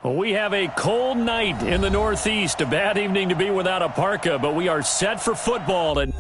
Well, we have a cold night in the Northeast. A bad evening to be without a parka, but we are set for football. And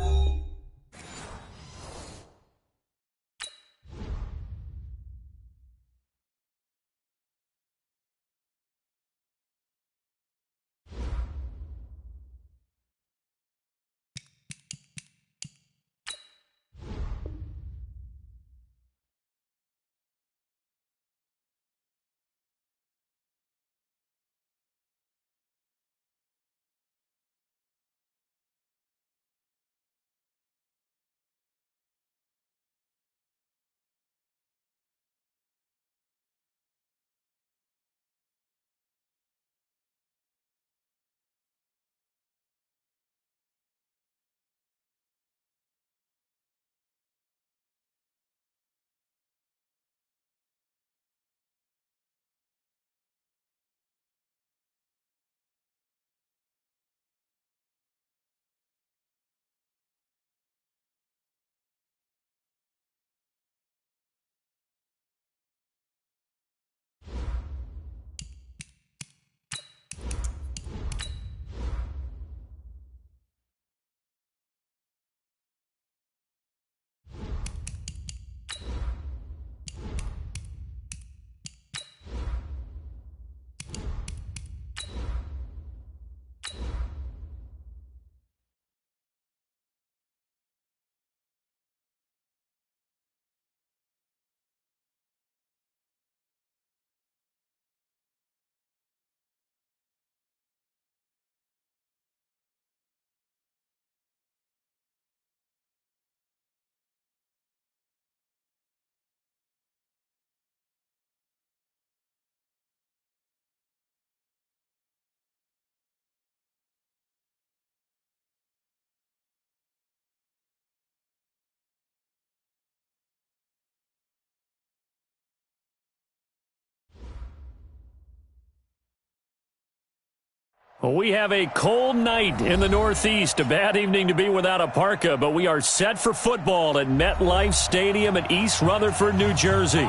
we have a cold night in the Northeast. A bad evening to be without a parka, but we are set for football at MetLife Stadium in East Rutherford, New Jersey.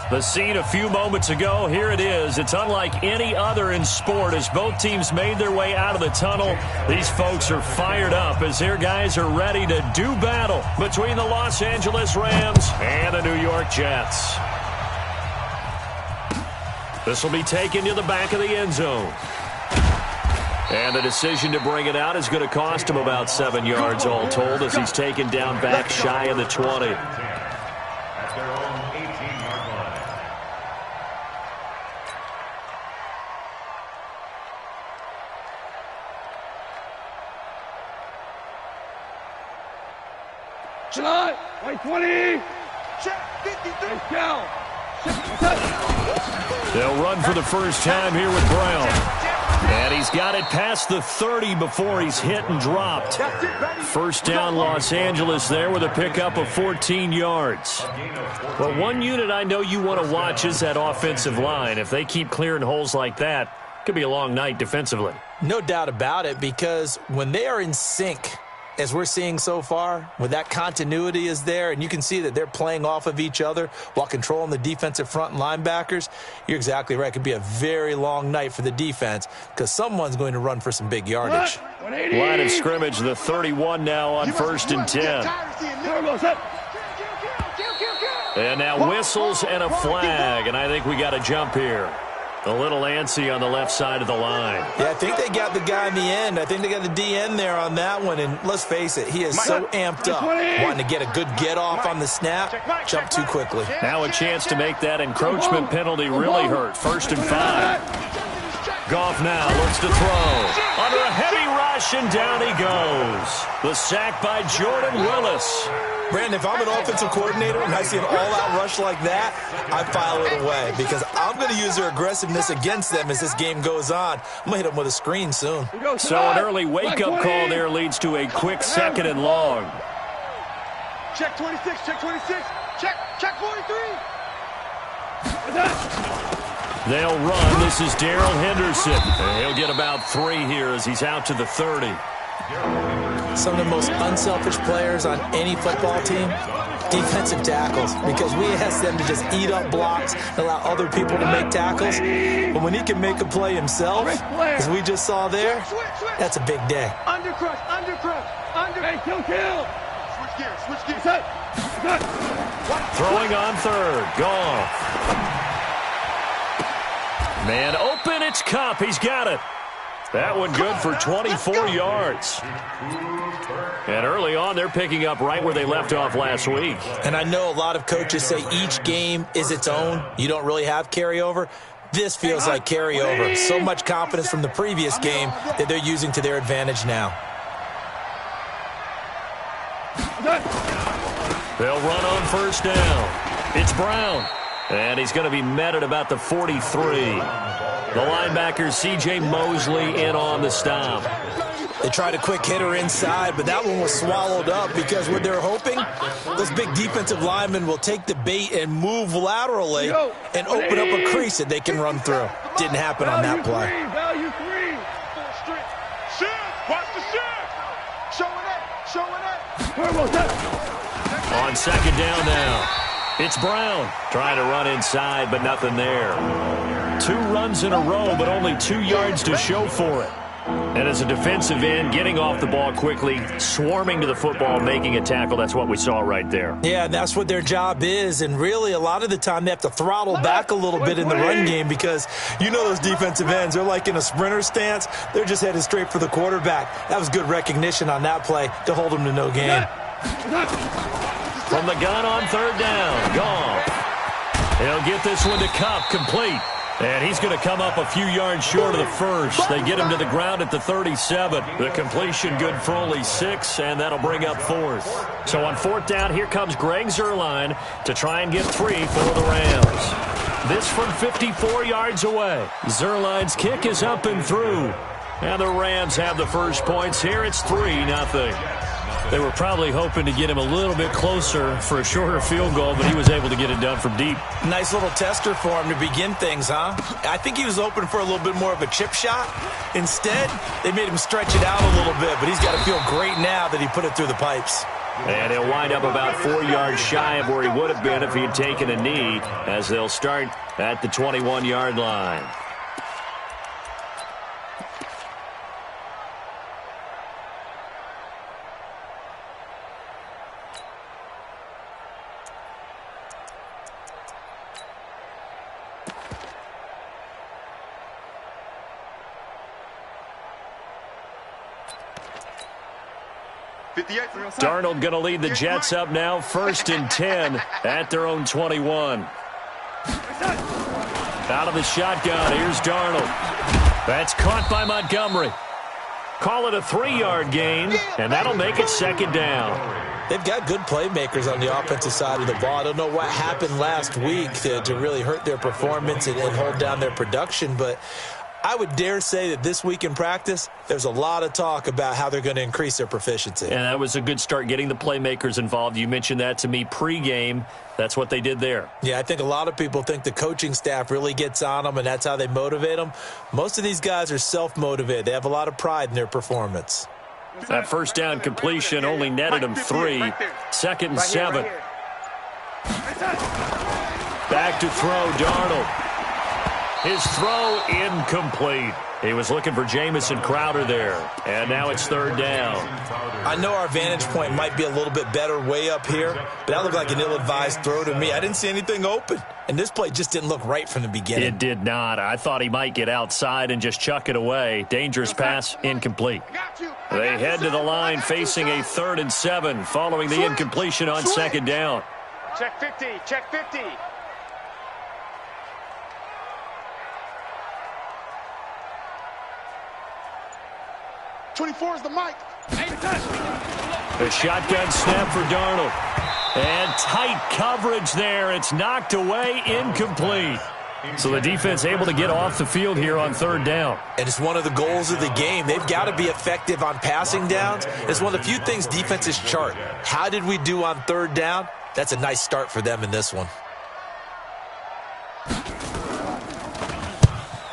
The scene a few moments ago, here it is. It's unlike any other in sport as both teams made their way out of the tunnel. These folks are fired up as their guys are ready to do battle between the Los Angeles Rams and the New York Jets. This will be taken to the back of the end zone. And the decision to bring it out is going to cost him about 7 yards all told as he's taken down back shy of the 20. At their own 18-yard line. Shot! Right 20! Check 53! Down! They'll run for the first time here with Brown. And he's got it past the 30 before he's hit and dropped. First down Los Angeles there with a pickup of 14 yards. Well, one unit I know you want to watch is that offensive line. If they keep clearing holes like that, it could be a long night defensively. No doubt about it, because when they are in sync, as we're seeing so far, when that continuity is there and you can see that they're playing off of each other while controlling the defensive front and linebackers, you're exactly right. It could be a very long night for the defense because someone's going to run for some big yardage. Line of scrimmage, the 31 now on 1st and 10. And now whistles and a flag, and I think we got a jump here. A little antsy on the left side of the line. Yeah, I think they got the guy in the end. I think they got the DN there on that one. And let's face it, he is so amped up, wanting to get a good get-off on the snap, jump too quickly. Now a chance to make that encroachment penalty really hurt. 1st and 5. Goff now looks to throw. Under a heavy rush, and down he goes. The sack by Jordan Willis. Brandon, if I'm an offensive coordinator and I see an all-out rush like that, I file it away because I'm going to use their aggressiveness against them as this game goes on. I'm going to hit them with a screen soon. So an early wake-up call there leads to a quick 2nd and long. Check 26, check 26, check 43. They'll run. This is Darrell Henderson. He'll get about 3 here as he's out to the 30. Some of the most unselfish players on any football team Defensive tackles, because we ask them to just eat up blocks and allow other people to make tackles. But when he can make a play himself, as we just saw there, that's a big day. Under crush, under crush, under. Hey, kill. Switch gears. Set. Throwing on third. Goff. Man open, it's Kupp. He's got it. That one good for 24 yards. And early on, they're picking up right where they left off last week. And I know a lot of coaches say each game is its own. You don't really have carryover. This feels like carryover. So much confidence from the previous game that they're using to their advantage now. They'll run on first down. It's Brown. And he's going to be met at about the 43. The linebacker, C.J. Mosley, in on the stop. They tried a quick hitter inside, but that one was swallowed up because what they're hoping, those big defensive linemen will take the bait and move laterally and open up a crease that they can run through. Didn't happen on that play. Value three. Shift. Watch the shift. Showing it. On second down now. It's Brown trying to run inside, but nothing there. 2 runs in a row, but only 2 yards to show for it. And as a defensive end, getting off the ball quickly, swarming to the football, making a tackle, that's what we saw right there. Yeah, that's what their job is. And really, a lot of the time, they have to throttle back a little bit in the run game because you know those defensive ends, they're like in a sprinter stance. They're just headed straight for the quarterback. That was good recognition on that play to hold them to no gain. From the gun on third down, Goff. He'll get this one to Kupp, complete. And he's going to come up a few yards short of the first. They get him to the ground at the 37. The completion good for only 6, and that'll bring up fourth. So on fourth down, here comes Greg Zuerlein to try and get 3 for the Rams. This from 54 yards away. Zuerlein's kick is up and through. And the Rams have the first points here. It's 3-0. They were probably hoping to get him a little bit closer for a shorter field goal, but he was able to get it done from deep. Nice little tester for him to begin things, huh? I think he was open for a little bit more of a chip shot. Instead, they made him stretch it out a little bit, but he's got to feel great now that he put it through the pipes. And he'll wind up about 4 yards shy of where he would have been if he had taken a knee, as they'll start at the 21-yard line. Darnold going to lead the Jets up now, 1st and 10 at their own 21. Out of the shotgun, here's Darnold. That's caught by Montgomery. Call it a 3-yard gain, and that'll make it second down. They've got good playmakers on the offensive side of the ball. I don't know what happened last week to really hurt their performance and hold down their production, but I would dare say that this week in practice, there's a lot of talk about how they're going to increase their proficiency. And that was a good start, getting the playmakers involved. You mentioned that to me pregame. That's what they did there. Yeah, I think a lot of people think the coaching staff really gets on them, and that's how they motivate them. Most of these guys are self-motivated. They have a lot of pride in their performance. That first down completion only netted him 3. 2nd and 7. Back to throw, Darnold. His throw incomplete. He was looking for Jamison Crowder there. And now it's 3rd down. I know our vantage point might be a little bit better way up here, but that looked like an ill-advised throw to me. I didn't see anything open. And this play just didn't look right from the beginning. It did not. I thought he might get outside and just chuck it away. Dangerous pass, incomplete. They head to the line facing a 3rd and 7 following the incompletion on 2nd down. Check 50. Check 50. 24 is the mic. The shotgun snap for Darnold. And tight coverage there. It's knocked away, incomplete. So the defense able to get off the field here on 3rd down. And it's one of the goals of the game. They've got to be effective on passing downs. It's one of the few things defenses chart. How did we do on 3rd down? That's a nice start for them in this one.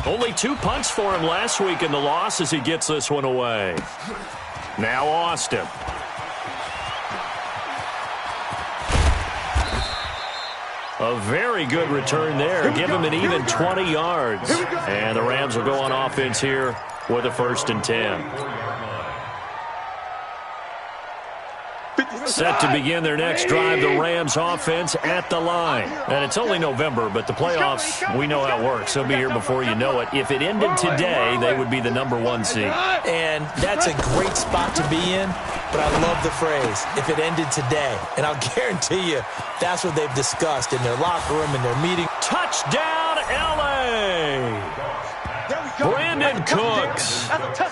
Only 2 punts for him last week in the loss as he gets this one away. Now Austin. A very good return there. Give him an even 20 yards. And the Rams will go on offense here with a 1st and 10. Set to begin their next drive, the Rams offense at the line. And it's only November, but the playoffs, we know how it works. They'll be here before you know it. If it ended today, they would be the #1 seed. And that's a great spot to be in, but I love the phrase, if it ended today. And I'll guarantee you, that's what they've discussed in their locker room, in their meeting. Touchdown, L.A.! Brandon Cooks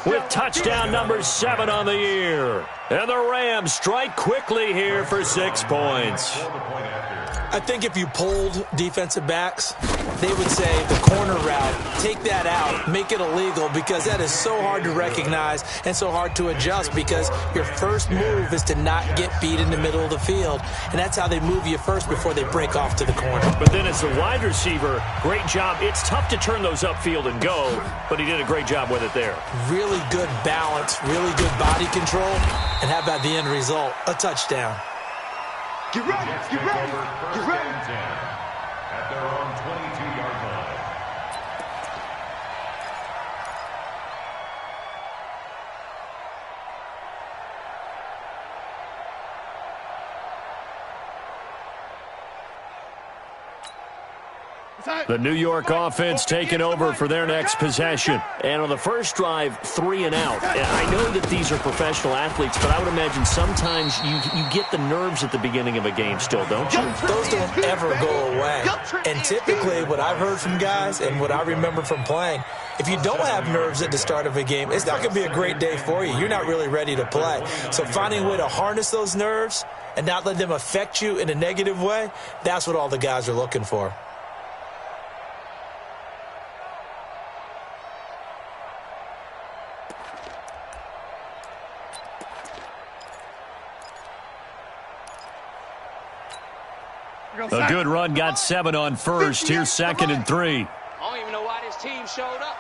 with touchdown number 7 on the year. And the Rams strike quickly here for 6 points. I think if you polled defensive backs, they would say the corner route, take that out, make it illegal, because that is so hard to recognize and so hard to adjust, because your first move is to not get beat in the middle of the field. And that's how they move you first before they break off to the corner. But then as a wide receiver, great job. It's tough to turn those upfield and go, but he did a great job with it there. Really good balance, really good body control. And how about the end result? A touchdown. Get ready, get ready, get ready. At their own 22-yard line. The New York offense taking over for their next possession. And on the first drive, 3 and out. And I know that these are professional athletes, but I would imagine sometimes you get the nerves at the beginning of a game still, don't you? Those don't ever go away. And typically what I've heard from guys and what I remember from playing, if you don't have nerves at the start of a game, it's not going to be a great day for you. You're not really ready to play. So finding a way to harness those nerves and not let them affect you in a negative way, that's what all the guys are looking for. A good run, got 7 on first. Here's 2nd and 3. I don't even know why this team showed up.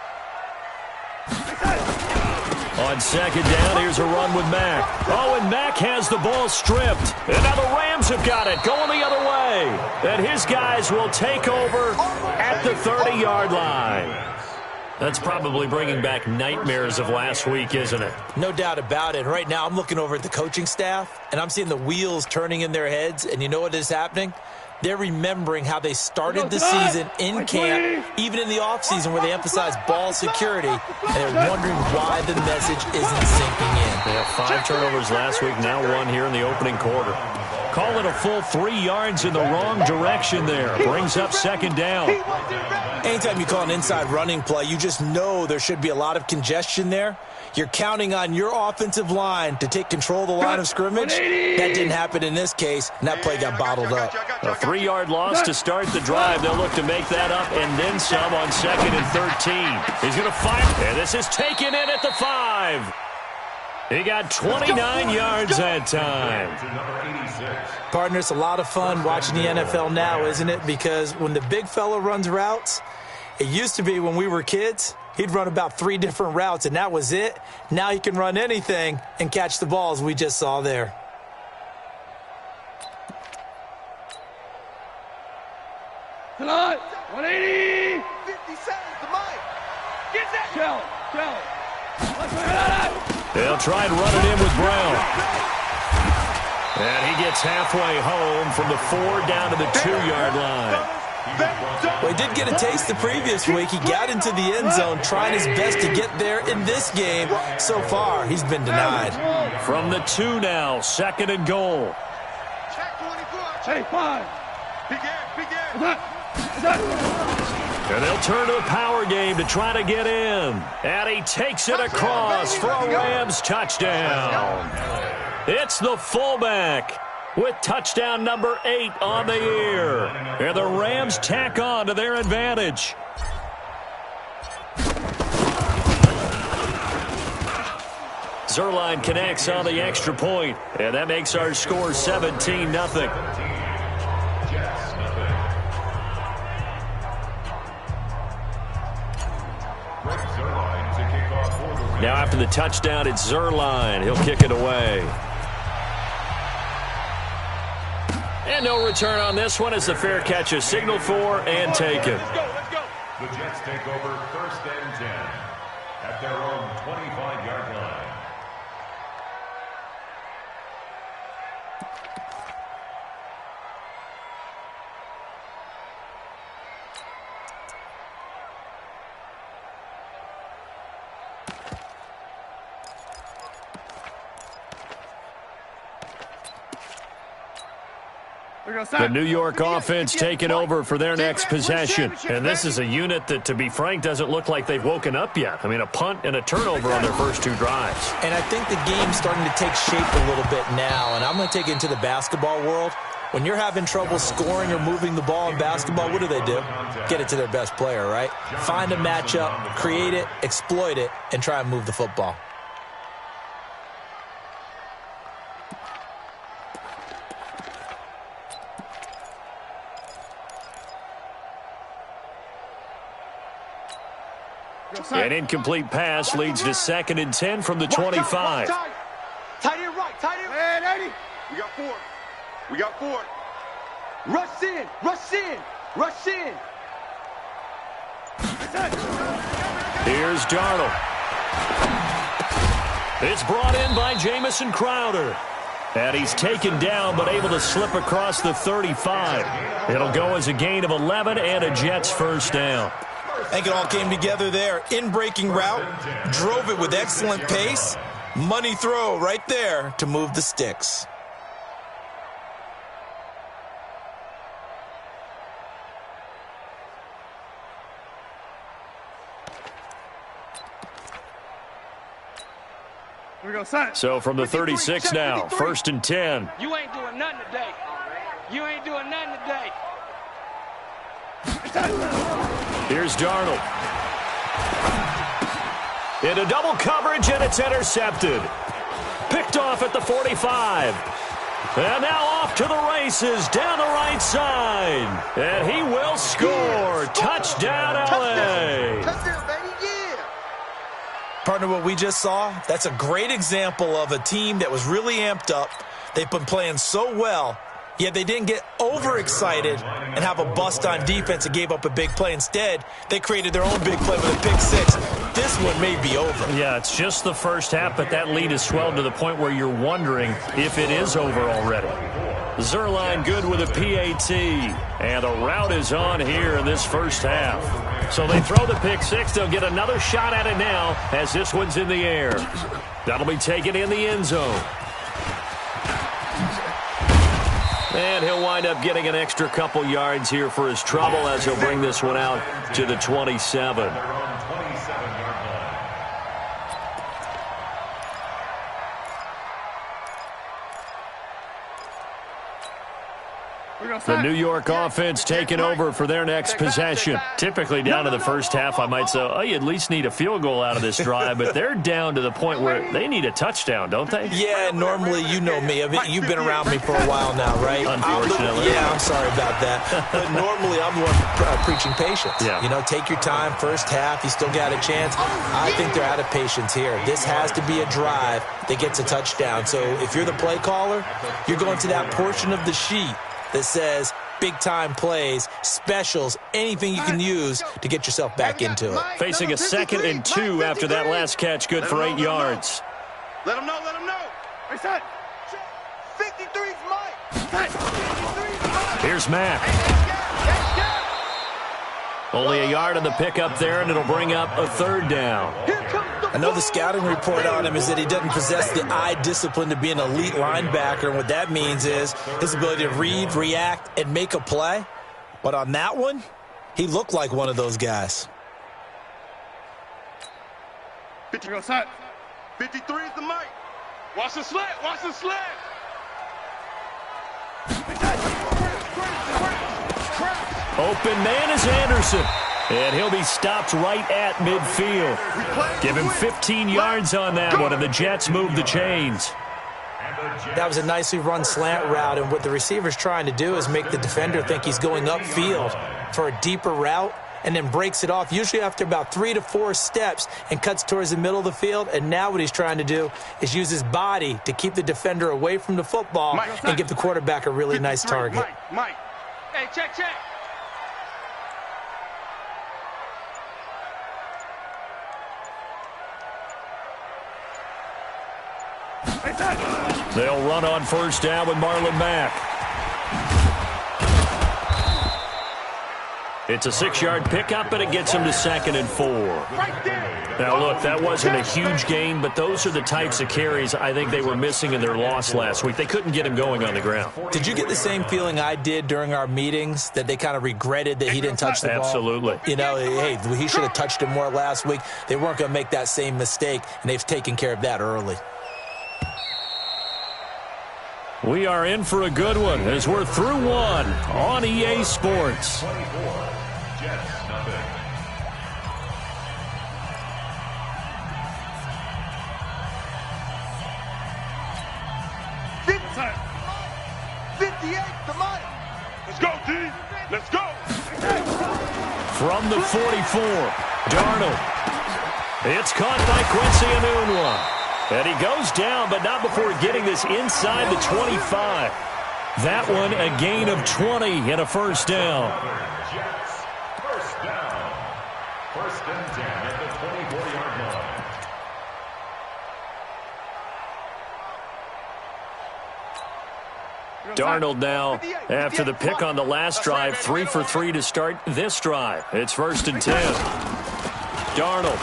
On 2nd down, here's a run with Mack. Oh, and Mack has the ball stripped. And now the Rams have got it, going the other way. And his guys will take over at the 30-yard line. That's probably bringing back nightmares of last week, isn't it? No doubt about it. Right now, I'm looking over at the coaching staff, and I'm seeing the wheels turning in their heads. And you know what is happening? They're remembering how they started the season in camp, even in the offseason where they emphasized ball security, and they're wondering why the message isn't sinking in. They have 5 turnovers last week, now 1 here in the opening quarter. Call it a full 3 yards in the wrong direction there. Brings up 2nd down. Anytime you call an inside running play, you just know there should be a lot of congestion there. You're counting on your offensive line to take control of the line of scrimmage. That didn't happen in this case, and that play got bottled up. A 3-yard loss to start the drive. They'll look to make that up and then some on 2nd and 13. He's going to fire, and this is taken in at the 5. He got 29 yards that time. Partner, it's a lot of fun watching the NFL now, isn't it? Because when the big fella runs routes, it used to be when we were kids, he'd run about 3 different routes, and that was it. Now he can run anything and catch the balls we just saw there. Tonight, 180. 50 seconds to Mike. Get that. Shell. They'll try and run it in with Brown. And he gets halfway home from the 4 down to the 2-yard line. Well, he did get a taste the previous week. He got into the end zone trying his best to get there in this game. So far, he's been denied. From the 2 now, 2nd and goal. Check 24. Hey, 5. Begin. And they'll turn to the power game to try to get in. And he takes it across for a Rams touchdown. It's the fullback with touchdown number 8 on the year. And the Rams tack on to their advantage. Zuerlein connects on the extra point, and that makes our score 17-0. Now after the touchdown, it's Zuerlein. He'll kick it away. And no return on this one as the fair catch is signaled for and taken. The Jets take over 1st and 10 at their own 25-yard line. The New York offense taking over for their next possession. And this is a unit that, to be frank, doesn't look like they've woken up yet. I mean, a punt and a turnover on their first 2 drives. And I think the game's starting to take shape a little bit now. And I'm going to take it into the basketball world. When you're having trouble scoring or moving the ball in basketball, what do? Get it to their best player, right? Find a matchup, create it, exploit it, and try and move the football. An incomplete pass leads to 2nd and 10 from the 25. Tight end right, tight end. Man, 80. We got 4. We got 4. Rush in, rush in, rush in. Here's Darnold. It's brought in by Jamison Crowder. And he's taken down but able to slip across the 35. It'll go as a gain of 11 and a Jets first down. I think it all came together there. In-breaking route, drove it with excellent pace. Money throw right there to move the sticks. So from the 36 now, 1st and 10. You ain't doing nothing today. You ain't doing nothing today. Here's Darnold. Into double coverage, and it's intercepted. Picked off at the 45. And now off to the races down the right side. And he will score. Touchdown, LA. Touchdown, baby, yeah. Partner, what we just saw, that's a great example of a team that was really amped up. They've been playing so well, yet they didn't get overexcited and have a bust on defense and gave up a big play. Instead, they created their own big play with a pick 6. This one may be over. Yeah, it's just the first half, but that lead has swelled to the point where you're wondering if it is over already. Zuerlein good with a PAT, and a route is on here in this first half. So they throw the pick 6. They'll get another shot at it now as this one's in the air. That'll be taken in the end zone. And he'll wind up getting an extra couple yards here for his trouble as he'll bring this one out to the 27. The New York offense taking over for their next possession. Typically down to the first half, I might say, oh, you at least need a field goal out of this drive, but they're down to the point where they need a touchdown, don't they? Yeah, normally, you know me. I mean, you've been around me for a while now, right? Unfortunately. I'm sorry about that. But normally, I'm the one preaching patience. Yeah. You know, take your time, first half, you still got a chance. I think they're out of patience here. This has to be a drive that gets a touchdown. So if you're the play caller, you're going to that portion of the sheet that says big-time plays, specials, anything you can use to get yourself back into it. Facing a 2nd and 2 after that last catch, good for 8 yards. Let him know, let him know. Reset. 53's Mike. Here's Mack. Only a yard on the pickup there, and it'll bring up a 3rd down. I know the scouting report on him is that he doesn't possess the eye discipline to be an elite linebacker, and what that means is his ability to read, react, and make a play. But on that one, he looked like one of those guys. 53 is the mic. Watch the slant, watch the slant. Open man is Anderson. And he'll be stopped right at midfield. Give him 15 yards on that one, and the Jets move the chains. That was a nicely run slant route, and what the receiver's trying to do is make the defender think he's going upfield for a deeper route. and then breaks it off, usually after about 3 to 4 steps, and cuts towards the middle of the field. And now what he's trying to do is use his body to keep the defender away from the football and give the quarterback a really nice target. Mike. Hey, check. They'll run on first down with Marlon Mack. It's a 6-yard pickup, and it gets him to 2nd and 4. Now, look, that wasn't a huge gain, but those are the types of carries I think they were missing in their loss last week. They couldn't get him going on the ground. Did you get the same feeling I did during our meetings, that they kind of regretted that he didn't touch the ball? Absolutely. You know, hey, he should have touched it more last week. They weren't going to make that same mistake, and they've taken care of that early. We are in for a good one as we're through one on EA Sports. 24, Jets, nothing. Let's go, T. Let's go. From the 44, Darnold. It's caught by Quincy Enunwa. And he goes down, but not before getting this inside the 25. That one a gain of 20 and a first down. Jets, first down. 1st and 10 at the 24-yard line. Darnold now, after the pick on the last drive, 3 for 3 to start this drive. It's 1st and 10. Darnold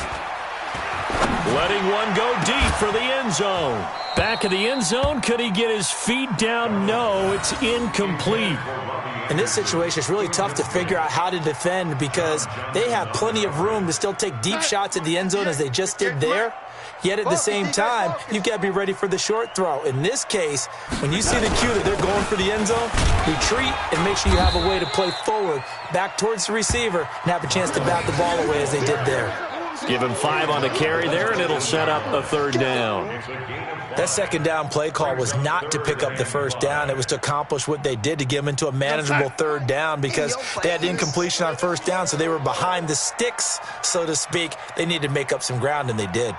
letting one go deep for the end zone. Back of the end zone, could he get his feet down? No, it's incomplete. In this situation, it's really tough to figure out how to defend because they have plenty of room to still take deep shots at the end zone as they just did there. Yet at the same time, you've got to be ready for the short throw. In this case, when you see the cue that they're going for the end zone, retreat and make sure you have a way to play forward, back towards the receiver, and have a chance to bat the ball away as they did there. Give him 5 on the carry there, and it'll set up a 3rd down. That 2nd down play call was not to pick up the 1st down. It was to accomplish what they did, to get them into a manageable 3rd down because they had incompletion on 1st down, so they were behind the sticks, so to speak. They needed to make up some ground, and they did.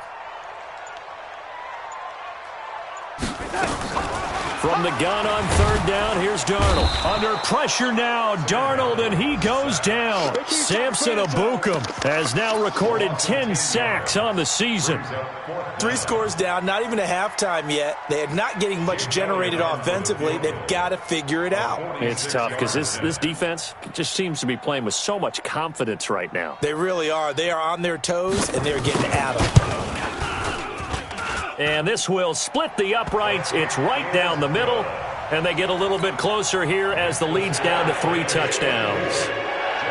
From the gun on 3rd down, here's Darnold. Under pressure now, Darnold, and he goes down. Samson Ebukam has now recorded 10 sacks on the season. 3 scores down, not even a halftime yet. They are not getting much generated offensively. They've got to figure it out. It's tough because this defense just seems to be playing with so much confidence right now. They really are. They are on their toes, and they're getting at them. And this will split the uprights. It's right down the middle. And they get a little bit closer here as the lead's down to 3 touchdowns.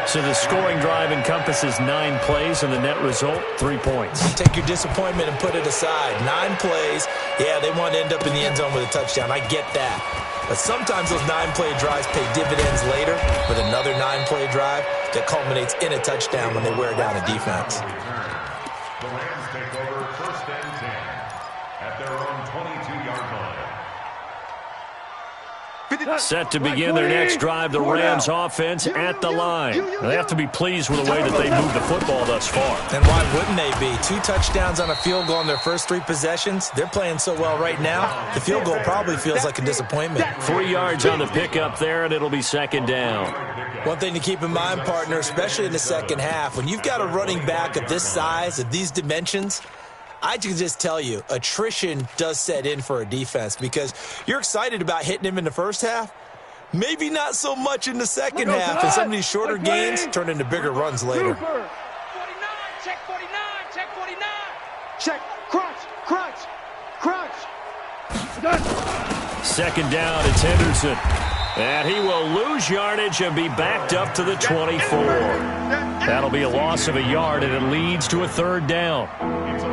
So the scoring drive encompasses 9 plays, and the net result, 3 points. Take your disappointment and put it aside. 9 plays. Yeah, they want to end up in the end zone with a touchdown. I get that. But sometimes those 9-play drives pay dividends later with another 9-play drive that culminates in a touchdown when they wear down a defense. The Rams take over 1st and 10 at their own 22-yard line. Set to begin their next drive, the Rams offense at the line. They have to be pleased with the way that they moved the football thus far. And why wouldn't they be? 2 touchdowns on a field goal in their first 3 possessions. They're playing so well right now, the field goal probably feels like a disappointment. 3 yards on the pickup there, and it'll be 2nd down. One thing to keep in mind, partner, especially in the second half, when you've got a running back of this size, of these dimensions, I can just tell you, attrition does set in for a defense because you're excited about hitting him in the first half. Maybe not so much in the second half, and some of these shorter gains turn into bigger runs later. 49, check 49, check 49. Check, crunch, crunch, crunch. 2nd down, it's Henderson. And he will lose yardage and be backed up to the 24. That'll be a loss of a yard, and it leads to a 3rd down.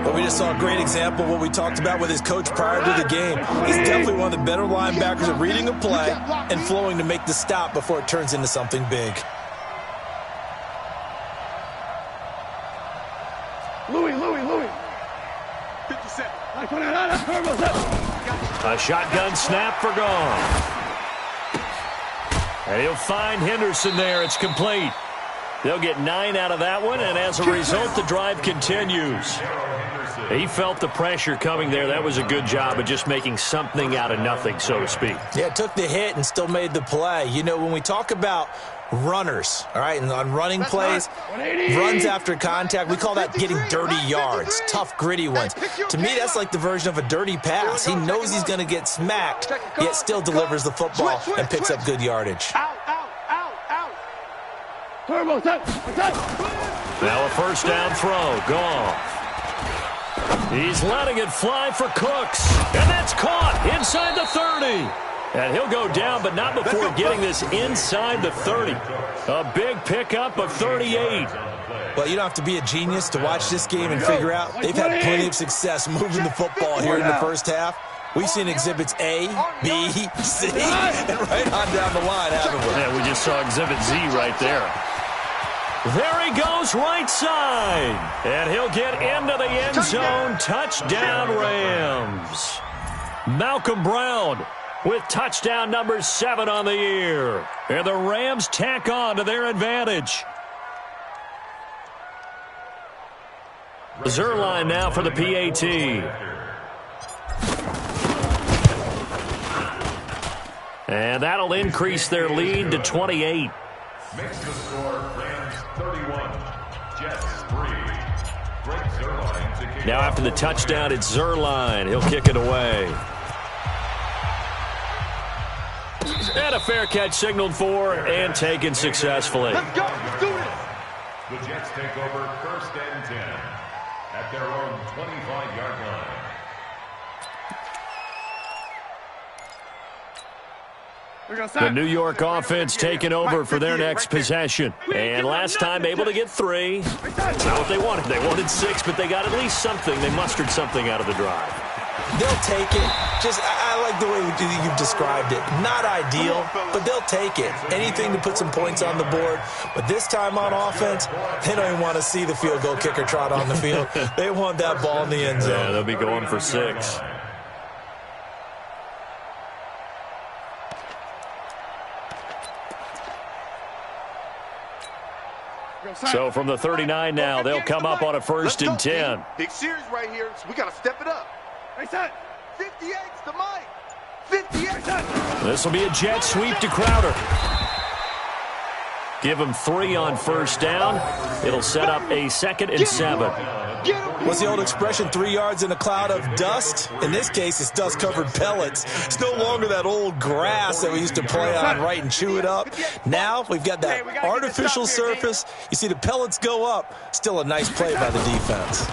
But we just saw a great example of what we talked about with his coach prior to the game. He's definitely one of the better linebackers at reading a play and flowing to make the stop before it turns into something big. Louis. 57. A shotgun snap for gone. And he'll find Henderson there. It's complete. They'll get 9 out of that one, and as a result, the drive continues. He felt the pressure coming there. That was a good job of just making something out of nothing, so to speak. Yeah, took the hit and still made the play. You know, when we talk about runners, all right, and on running plays, runs after contact, we call that getting dirty yards, tough, gritty ones. To me, that's like the version of a dirty pass. He knows he's going to get smacked, yet still delivers the football and picks up good yardage. Now a first down throw, Goff. He's letting it fly for Cooks, and that's caught inside the 30. And he'll go down, but not before getting this inside the 30. A big pickup of 38. Well, you don't have to be a genius to watch this game and figure out they've had plenty of success moving the football here in the first half. We've seen exhibits A, B, C, and right on down the line, haven't we? Yeah, we just saw exhibit Z right there. There he goes right side. And he'll get into the end zone. Touchdown, Rams. Malcolm Brown with touchdown number 7 on the year. And the Rams tack on to their advantage. Zuerlein now for the PAT. And that'll increase their lead to 28. Makes the score Rams 31, Jets 3. Greg Zuerlein to kick. Now after the touchdown, it's Zuerlein. He'll kick it away. And a fair catch signaled for and taken successfully. Let's go. Let's do this. The Jets take over first and 10 at their own 25-yard line. The New York offense taking over for their next possession. And last time able to get 3. That's not what they wanted. They wanted 6, but they got at least something. They mustered something out of the drive. They'll take it. I like the way you've described it. Not ideal, but they'll take it. Anything to put some points on the board. But this time on offense, they don't even want to see the field goal kicker trot on the field. They want that ball in the end zone. Yeah, they'll be going for 6. So from the 39 now, they'll come up on a first and 10. Big series right here, so we got to step it up. 58's to Mike. 58. This will be a jet sweep to Crowder. Give him 3 on first down. It'll set up a 2nd and 7. What's the old expression, 3 yards in a cloud of dust? In this case, it's dust-covered pellets. It's no longer that old grass that we used to play on, right, and chew it up. Now we've got that artificial surface. You see the pellets go up. Still a nice play by the defense.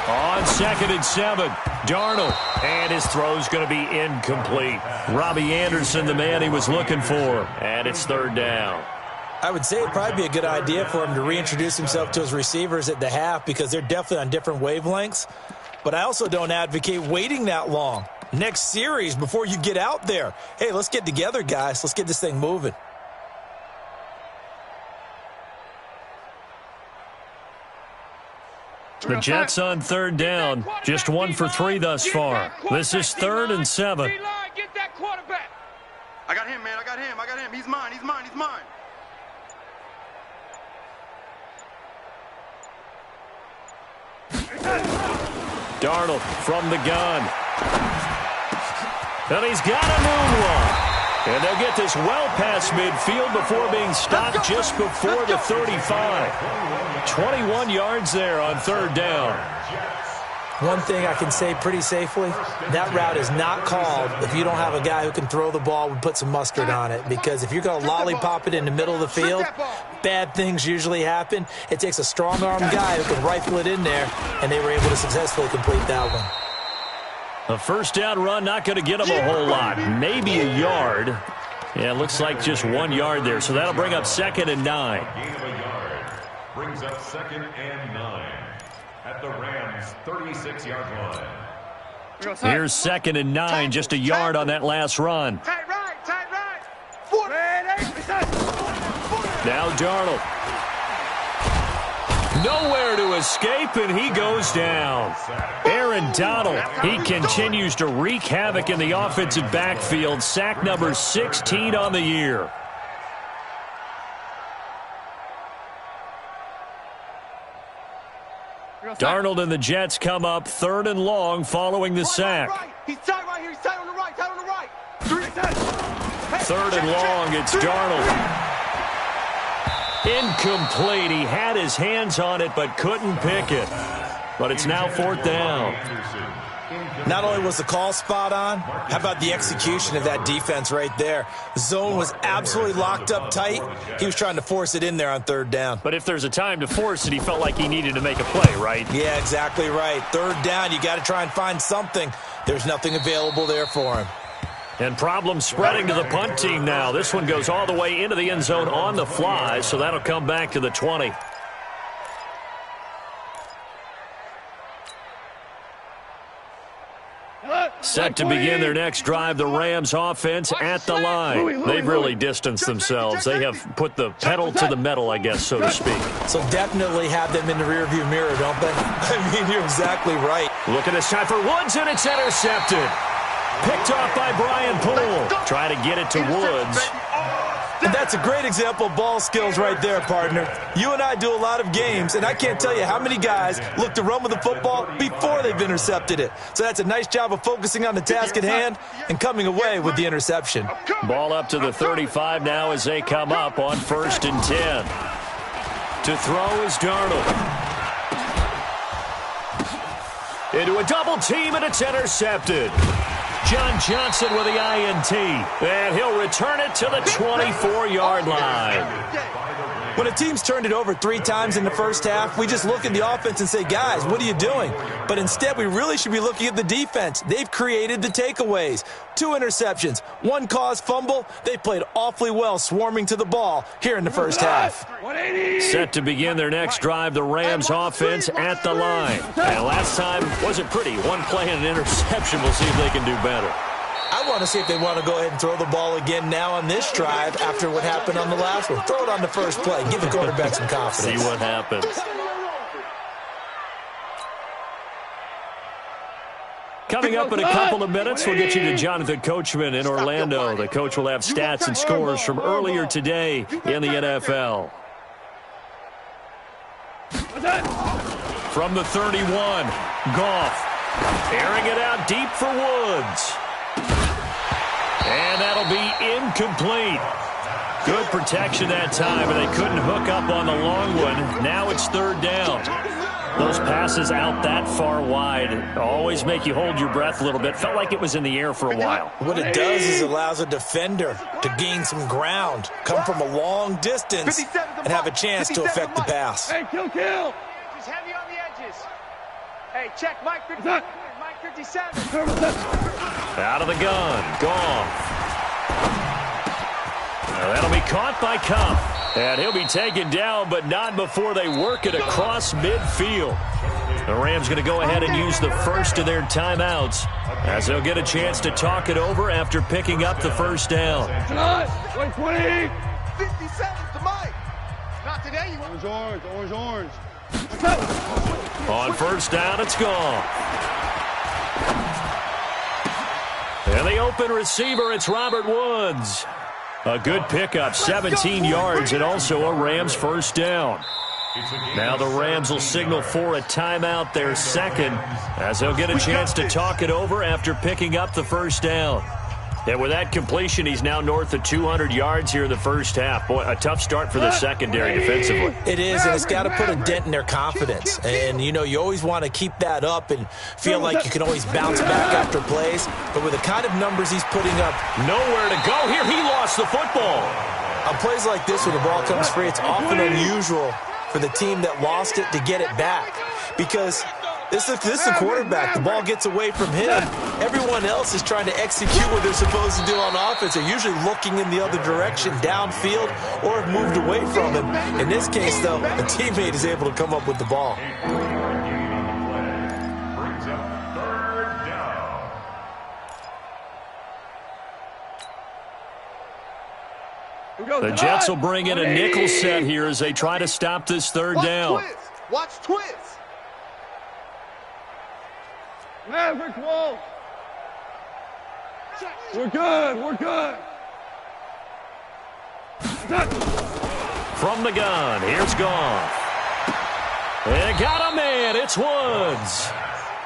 On 2nd and 7, Darnold. And his throw's going to be incomplete. Robbie Anderson, the man he was looking for. And it's 3rd down. I would say it'd probably be a good idea for him to reintroduce himself to his receivers at the half because they're definitely on different wavelengths. But I also don't advocate waiting that long. Next series before you get out there. Hey, let's get together, guys. Let's get this thing moving. The Jets on 3rd down. Just 1 for 3 thus far. This is 3rd and 7. Get that quarterback. I got him, man. I got him. He's mine. He's mine. He's mine. Darnold from the gun. And he's got a moonwalk. And they'll get this well past midfield before being stopped just before the 35. 21 yards there on 3rd down. One thing I can say pretty safely, that route is not called if you don't have a guy who can throw the ball and put some mustard on it. Because if you're going to lollipop it in the middle of the field, bad things usually happen. It takes a strong-arm guy who can rifle it in there, and they were able to successfully complete that one. A first down run, not going to get him a whole lot. Maybe a yard. Yeah, it looks like just 1 yard there. So that'll bring up 2nd and 9. Gain of a yard brings up 2nd and 9 at the Rams' 36-yard line. Here's 2nd and 9, just a yard on that last run. Tight right. Now Darnold. Nowhere to escape, and he goes down. Aaron Donald, he continues to wreak havoc in the offensive backfield. Sack number 16 on the year. Darnold and the Jets come up 3rd and long following the sack. He's tight right here. He's tight on the right. Tight on the right. 3rd and long. It's Darnold. Incomplete. He had his hands on it but couldn't pick it. But it's now 4th down. Not only was the call spot on, how about the execution of that defense right there? The zone was absolutely locked up tight. He was trying to force it in there on 3rd down. But if there's a time to force it, he felt like he needed to make a play, right? Yeah, exactly right. 3rd down, you got to try and find something. There's nothing available there for him. And problems spreading to the punt team now. This one goes all the way into the end zone on the fly, so that'll come back to the 20. Set to begin their next drive, the Rams offense at the line. They've really distanced themselves. They have put the pedal to the metal, I guess, so to speak. So definitely have them in the rearview mirror, don't they? I mean, you're exactly right. Look at this time for Woods, and it's intercepted. Picked off by Brian Poole. Try to get it to Woods. And that's a great example of ball skills right there, partner. You and I do a lot of games, and I can't tell you how many guys look to run with the football before they've intercepted it. So that's a nice job of focusing on the task at hand and coming away with the interception. Ball up to the 35 now as they come up on 1st and 10. To throw is Darnold. Into a double team, and it's intercepted. John Johnson with the INT, and he'll return it to the 24-yard line. When a team's turned it over 3 times in the first half, we just look at the offense and say, guys, what are you doing? But instead, we really should be looking at the defense. They've created the takeaways. 2 interceptions, 1 caused fumble. They played awfully well swarming to the ball here in the first half. Set to begin their next drive, the Rams offense at the line. And last time wasn't pretty. 1 play and an interception. We'll see if they can do better. I want to see if they want to go ahead and throw the ball again now on this drive after what happened on the last one. Throw it on the first play. Give the quarterback some confidence. See what happens. Coming up in a couple of minutes, we'll get you to Jonathan Coachman in Orlando. The coach will have stats and scores from earlier today in the NFL. From the 31, Goff airing it out deep for Woods. And that'll be incomplete. Good protection that time, but they couldn't hook up on the long one. Now it's 3rd down. Those passes out that far wide always make you hold your breath a little bit. Felt like it was in the air for a while. What it does is it allows a defender to gain some ground, come from a long distance, and have a chance to affect the pass. Hey, kill. Just heavy on the edges. Hey, check Mike 57. Mike 57. Out of the gun. Goff. That'll be caught by Kupp. And he'll be taken down, but not before they work it across midfield. The Rams going to go ahead and use the first of their timeouts as they'll get a chance to talk it over after picking up the first down. 120. 57's to Mike. Not today. Orange. On first down, it's gone. And the open receiver, it's Robert Woods. A good pickup, 17 yards, and also a Rams first down. Now the Rams will signal for a timeout, their second, as they'll get a chance to talk it over after picking up the first down. And with that completion, he's now north of 200 yards here in the first half. Boy, a tough start for the secondary defensively. It is, and it's got to put a dent in their confidence. And, you always want to keep that up and feel like you can always bounce back after plays. But with the kind of numbers he's putting up, nowhere to go here. He lost the football. On plays like this where the ball comes free, it's often unusual for the team that lost it to get it back. Because this is the quarterback. The ball gets away from him. Everyone else is trying to execute what they're supposed to do on offense. They're usually looking in the other direction, downfield, or have moved away from him. In this case, though, a teammate is able to come up with the ball. Brings up 3rd down. The Jets will bring in a nickel set here as they try to stop this 3rd down. Watch twist. Maverick Wolf. We're good. From the gun, here's Goff. And got a man. It's Woods.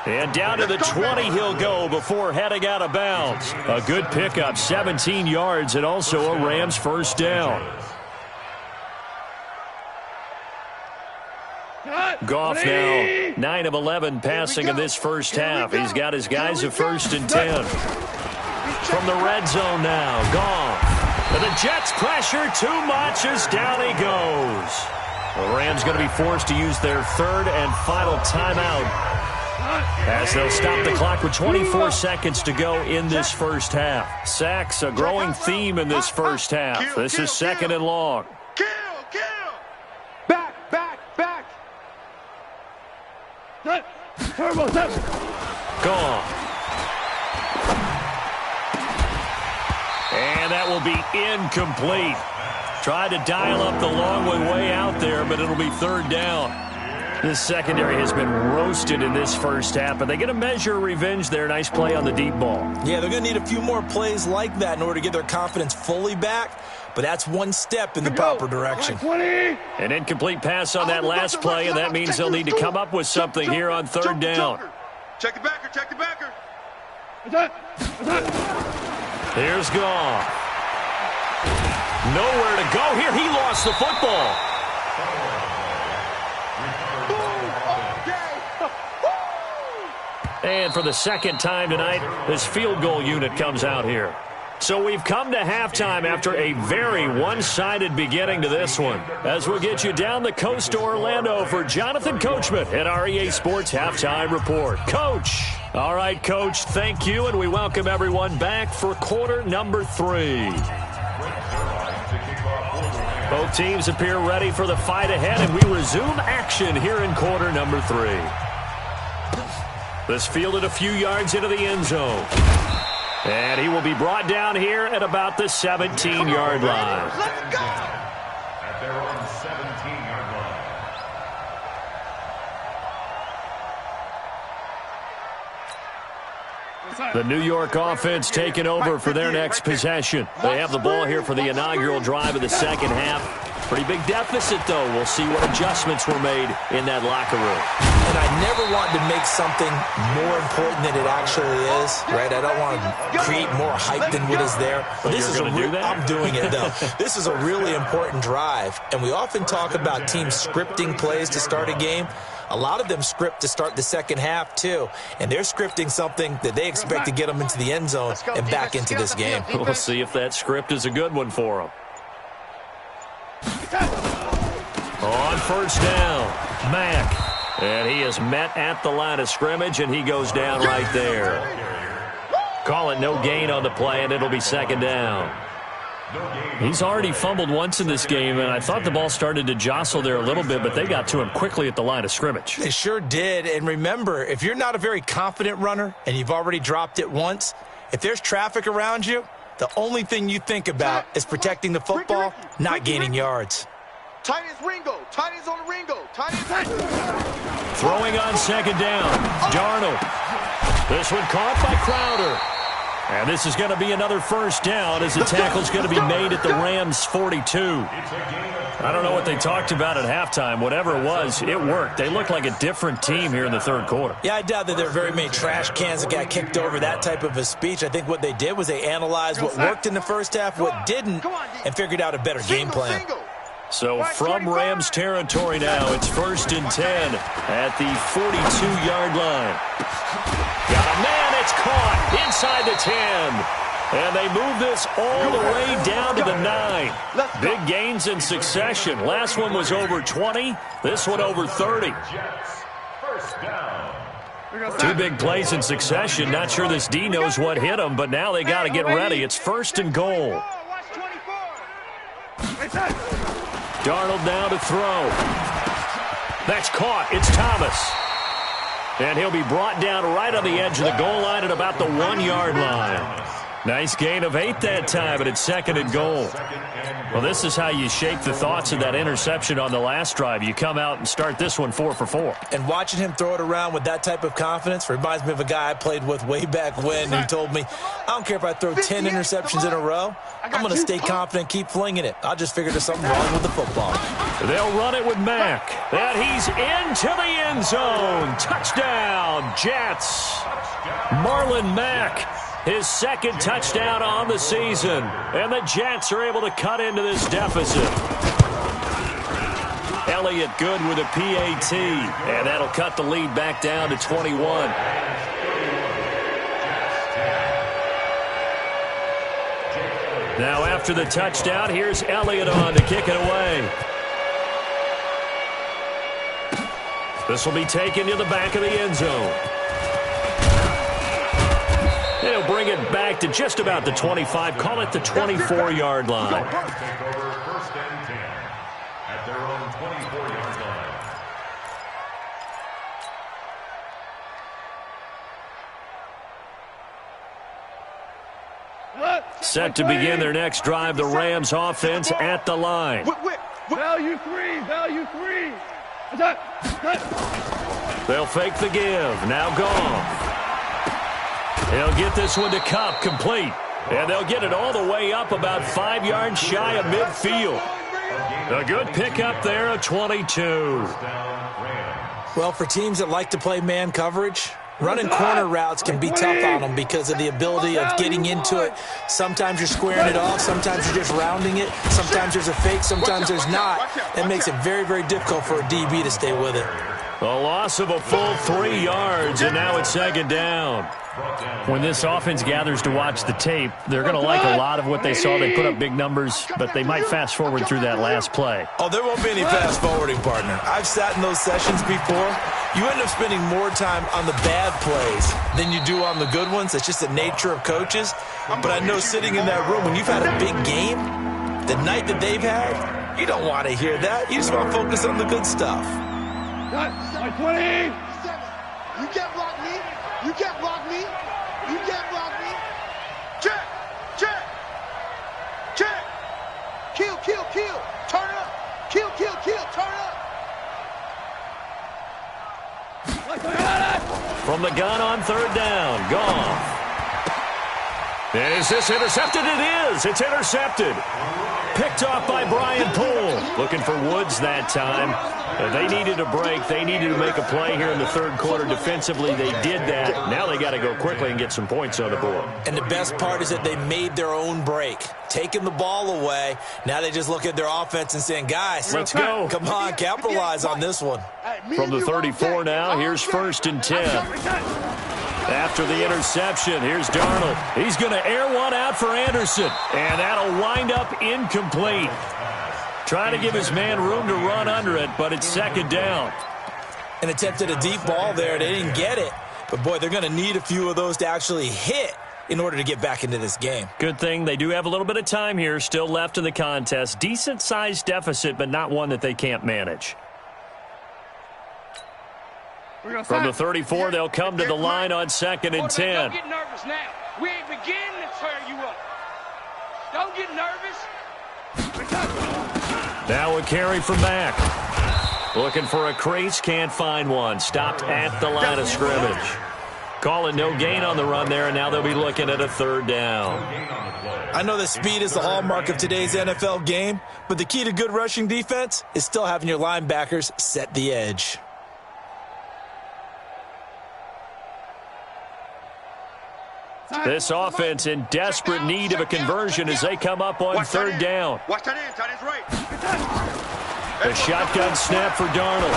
And down to the 20 he'll go before heading out of bounds. A good pickup, 17 yards, and also a Rams first down. Goff now 9 of 11 passing in this first half. He's got his guys at 1st and 10. From the red zone now, Goff. And the Jets pressure too much as down he goes. The Rams going to be forced to use their 3rd and final timeout as they'll stop the clock with 24 seconds to go in this first half. Sacks, a growing theme in this first half. This is 2nd and long. Gone. And that will be incomplete. Tried to dial up the long way out there, but it'll be 3rd down. This secondary has been roasted in this first half, but they get a measure of revenge there. Nice play on the deep ball. Yeah, they're going to need a few more plays like that in order to get their confidence fully back, but that's one step in the proper direction. An incomplete pass on that last play, and that means they'll need to come up with something here on 3rd down. Check the backer, check the backer. Here's Goff. Nowhere to go here. He lost the football. And for the second time tonight, this field goal unit comes out here. So we've come to halftime after a very one-sided beginning to this one. As we'll get you down the coast to Orlando for Jonathan Coachman at our EA Sports Halftime Report. Coach. All right, Coach, thank you, and we welcome everyone back for quarter number 3. Both teams appear ready for the fight ahead, and we resume action here in quarter number 3. This fielded a few yards into the end zone. And he will be brought down here at about the 17-yard line. Let's go! At their own 17-yard line. The New York offense taking over for their next possession. They have the ball here for the inaugural drive of the second half. Pretty big deficit, though. We'll see what adjustments were made in that locker room. And I never want to make something more important than it actually is, right? I don't want to create more hype than what is there. But this is do that? I'm doing it, though. This is a really important drive. And we often talk about teams scripting plays to start a game. A lot of them script to start the second half, too. And they're scripting something that they expect to get them into the end zone and back into this game. We'll see if that script is a good one for them. On first down, Mack. And he is met at the line of scrimmage, and he goes down right there. Call it no gain on the play, and it'll be second down. He's already fumbled once in this game, and I thought the ball started to jostle there a little bit, but they got to him quickly at the line of scrimmage. They sure did. And remember, if you're not a very confident runner and you've already dropped it once, if there's traffic around you, the only thing you think about is protecting the football, not gaining yards. Tight as Ringo. Tight as on Ringo. Tight as... Throwing on second down, Darnold. This one caught by Crowder. And this is going to be another first down as the tackle's going to be made at the Rams' 42. I don't know what they talked about at halftime. Whatever it was, it worked. They look like a different team here in the third quarter. Yeah, I doubt that there are very many trash cans that got kicked over, that type of a speech. I think what they did was they analyzed what worked in the first half, what didn't, and figured out a better game plan. So from Rams territory now, it's 1st and 10 at the 42-yard line. Got a man, it's caught inside the 10. And they move this all the way down to the 9. Big gains in succession. Last one was over 20. This one over 30. Two big plays in succession. Not sure this D knows what hit them, but now they got to get ready. It's 1st and goal. Darnold now to throw. That's caught. It's Thomas. And he'll be brought down right on the edge of the goal line at about the 1-yard line. Nice gain of 8 that time, but it's 2nd and goal. Well, this is how you shake the thoughts of that interception on the last drive. You come out and start this one 4 for 4. And watching him throw it around with that type of confidence reminds me of a guy I played with way back when who told me, I don't care if I throw 10 interceptions in a row. I'm going to stay confident, keep flinging it. I just figured there's something wrong with the football. They'll run it with Mack. And he's into the end zone. Touchdown, Jets. Marlon Mack, his 2nd touchdown on the season. And the Jets are able to cut into this deficit. Elliott good with a PAT. And that'll cut the lead back down to 21. Now after the touchdown, here's Elliott on to kick it away. This will be taken to the back of the end zone. He'll bring it back to just about the 25. Call it the 24-yard line. Take over 1st and 10 at their own 24-yard line. Set to begin their next drive, the Rams offense at the line. Value 3, value 3. They'll fake the give. Now Goff. He'll get this one to Kupp, complete. And they'll get it all the way up about 5 yards shy of midfield. A good pickup there, a 22. Well, for teams that like to play man coverage, running corner routes can be tough on them because of the ability of getting into it. Sometimes you're squaring it off. Sometimes you're just rounding it. Sometimes there's a fake. Sometimes there's not. That makes it very, very difficult for a DB to stay with it. A loss of a full 3 yards, and now it's 2nd down. When this offense gathers to watch the tape, they're going to like a lot of what they saw. They put up big numbers, but they might fast forward through that last play. Oh, there won't be any fast forwarding, partner. I've sat in those sessions before. You end up spending more time on the bad plays than you do on the good ones. It's just the nature of coaches. But I know sitting in that room, when you've had a big game, the night that they've had, you don't want to hear that. You just want to focus on the good stuff. 20. You can't block me. You can't block me. You can't block me. Check. Check. Check. Kill, kill, kill. Turn up. Kill, kill, kill. Turn up. From the gun on 3rd down, Goff. Is this intercepted? It is. It's intercepted. Picked off by Brian Poole. Looking for Woods that time. They needed a break. They needed to make a play here in the 3rd quarter. Defensively, they did that. Now they got to go quickly and get some points on the board. And the best part is that they made their own break. Taking the ball away. Now they just look at their offense and saying, guys, let's go. Come on, capitalize on this one. From the 34 now, here's 1st and 10. After the interception, here's Darnold. He's going to air one out for Anderson, and that'll wind up incomplete. Trying to give his man room to run under it, but it's 2nd down. And attempted a deep ball there. They didn't get it. But, boy, they're going to need a few of those to actually hit in order to get back into this game. Good thing they do have a little bit of time here still left in the contest. Decent-sized deficit, but not one that they can't manage. From the 34, they'll come to the line on 2nd and 10. Don't get nervous now. We ain't beginning to tear you up. Don't get nervous. Now a carry from Mack. Looking for a crease, can't find one. Stopped at the line of scrimmage. Calling no gain on the run there, and now they'll be looking at a 3rd down. I know that speed is the hallmark of today's NFL game, but the key to good rushing defense is still having your linebackers set the edge. This offense in desperate need of a conversion as they come up on 3rd down. Watch that in. Tight end's right. A shotgun snap for Darnold.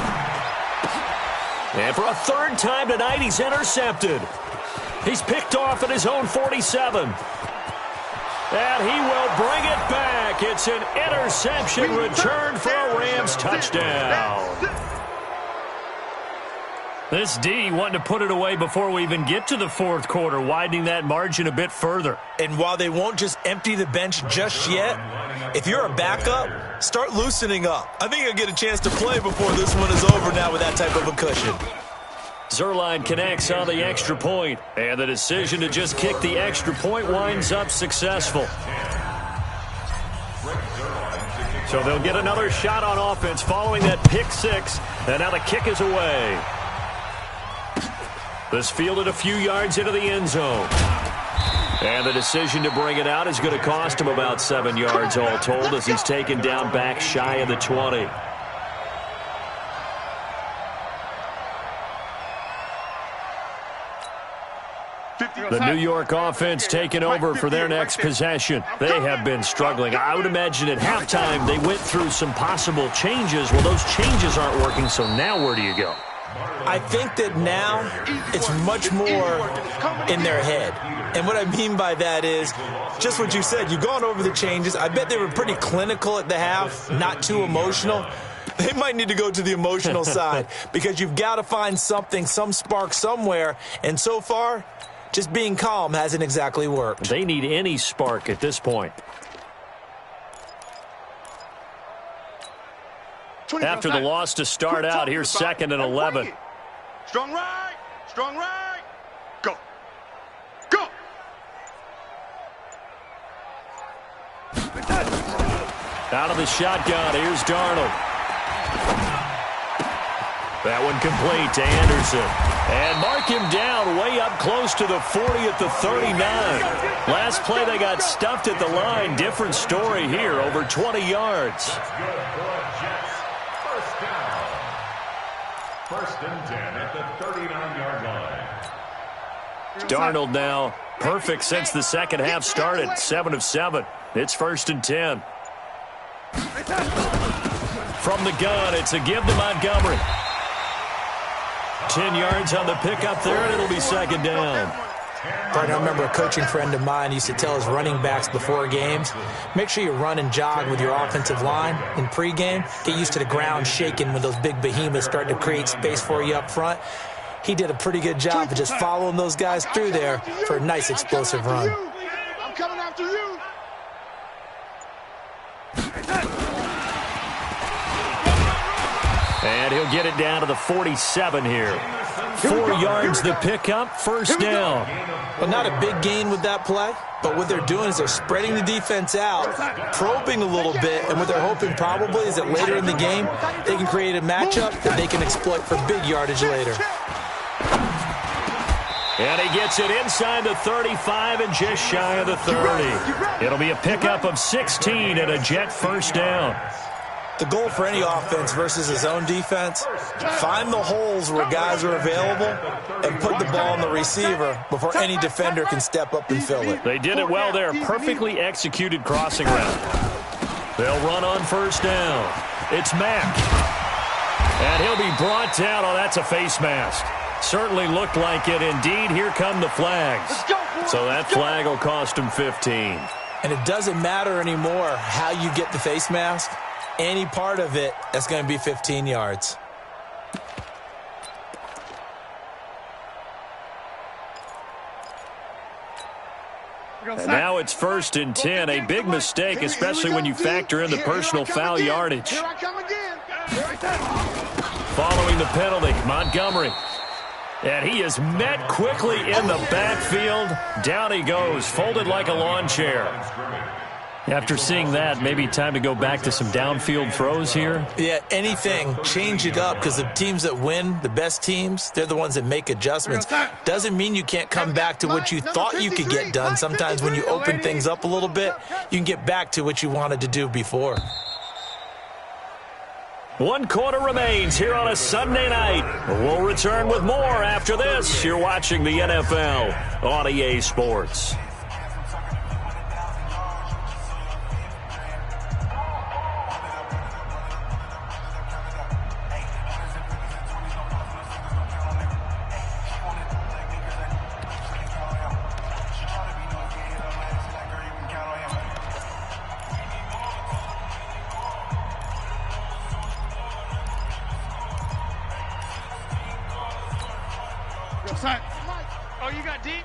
And for a 3rd time tonight, he's intercepted. He's picked off at his own 47. And he will bring it back. It's an interception return for a Rams touchdown. This D wanting to put it away before we even get to the 4th quarter, widening that margin a bit further. And while they won't just empty the bench just yet, if you're a backup, start loosening up. I think you'll get a chance to play before this one is over now with that type of a cushion. Zuerlein connects on the extra point, and the decision to just kick the extra point winds up successful. So they'll get another shot on offense following that pick six, and now the kick is away. This fielded a few yards into the end zone. And the decision to bring it out is going to cost him about 7 yards all told as he's taken down back shy of the 20. The New York offense taking over for their next possession. They have been struggling. I would imagine at halftime they went through some possible changes. Well, those changes aren't working, so now where do you go? I think that now it's much more in their head. And what I mean by that is just what you said. You've gone over the changes. I bet they were pretty clinical at the half, not too emotional. They might need to go to the emotional side because you've got to find something, some spark somewhere. And so far, just being calm hasn't exactly worked. They need any spark at this point. After the loss to start out, here's 2nd and 11. Strong right, strong right. Go. Go. Out of the shotgun, here's Darnold. That one complete to Anderson. And mark him down way up close to the 40 at the 39. Last play they got stuffed at the line. Different story here, over 20 yards. First and 10 at the 39-yard line. Darnold now perfect since the second half started. 7 of 7. It's 1st and 10. From the gun, it's a give to Montgomery. 10 yards on the pickup there, and it'll be 2nd down. I remember a coaching friend of mine used to tell his running backs before games, make sure you run and jog with your offensive line in pregame. Get used to the ground shaking when those big behemoths start to create space for you up front. He did a pretty good job of just following those guys through there for a nice explosive run. I'm coming after you. And he'll get it down to the 47 here. 4 yards the pickup, 1st down. Well, not a big gain with that play, but what they're doing is they're spreading the defense out, probing a little bit, and what they're hoping probably is that later in the game they can create a matchup that they can exploit for big yardage later. And he gets it inside the 35 and just shy of the 30. It'll be a pickup of 16 and a Jet 1st down. The goal for any offense versus his own defense, find the holes where guys are available and put the ball on the receiver before any defender can step up and fill it. They did it well there. Perfectly executed crossing route. They'll run on 1st down. It's Mack. And he'll be brought down. Oh, that's a face mask. Certainly looked like it. Indeed, here come the flags. So that flag will cost him 15. And it doesn't matter anymore how you get the face mask. Any part of it, that's going to be 15 yards. And now it's 1st and 10. A big mistake, especially when you factor in the personal foul yardage. Following the penalty, Montgomery. And he is met quickly in the backfield. Down he goes, folded like a lawn chair. After seeing that, maybe time to go back to some downfield throws here. Yeah, anything. Change it up because the teams that win, the best teams, they're the ones that make adjustments. Doesn't mean you can't come back to what you thought you could get done. Sometimes when you open things up a little bit, you can get back to what you wanted to do before. 1 quarter remains here on a Sunday night. We'll return with more after this. You're watching the NFL on EA Sports. Oh, you got deep?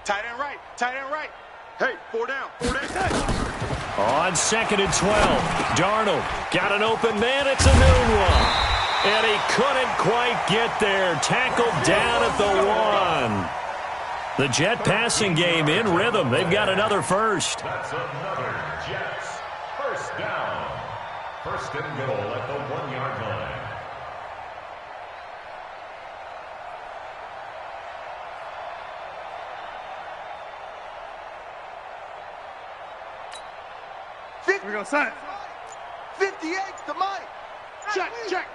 Tight end right, tight end right. Hey, 4 down, 4 down. On 2nd and 12, Darnold got an open man. It's a noon one. And he couldn't quite get there. Tackled down at the 1. The Jet passing game in rhythm. They've got another first. That's another Jets first down. First and goal at the 1-yard line. Here we go, son. 58 to Mike.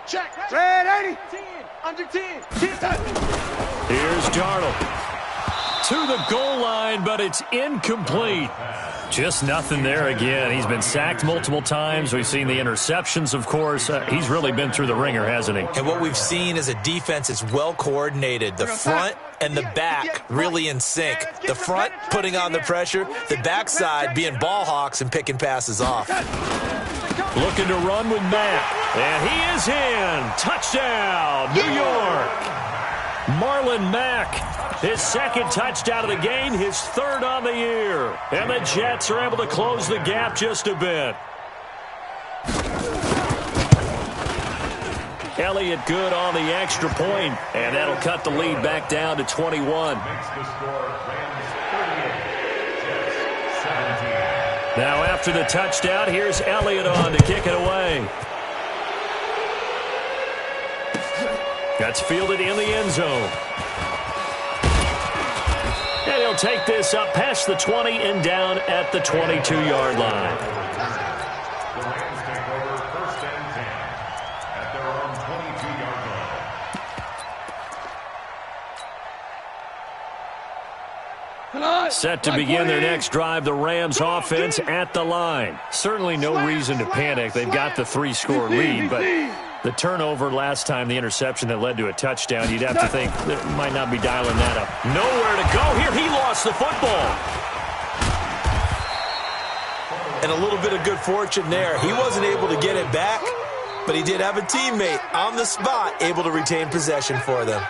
Check. Red 80. 10, under 10. 10. Here's Darnold. To the goal line, but it's incomplete. Just nothing there again. He's been sacked multiple times. We've seen the interceptions, of course. He's really been through the ringer, hasn't he? And what we've seen is a defense that's well coordinated. The front and the back really in sync. The front putting on the pressure, the backside being ball hawks and picking passes off. Looking to run with Mack. And he is in. Touchdown, New York. Marlon Mack. His second touchdown of the game, his third on the year. And the Jets are able to close the gap just a bit. Elliott good on the extra point, and that'll cut the lead back down to 21. Makes the score Rams 38, Jets 17. Now after the touchdown, here's Elliott on to kick it away. That's fielded in the end zone. And he'll take this up past the 20 and down at the 22-yard line. The Rams take over first and 10 at their own 22-yard line. Set to begin their next drive, the Rams offense at the line. Certainly no reason to panic. They've got the 3-score lead, but the turnover last time, the interception that led to a touchdown, you'd have to think that might not be dialing that up. Nowhere to go here. He lost the football. And a little bit of good fortune there. He wasn't able to get it back, but he did have a teammate on the spot able to retain possession for them.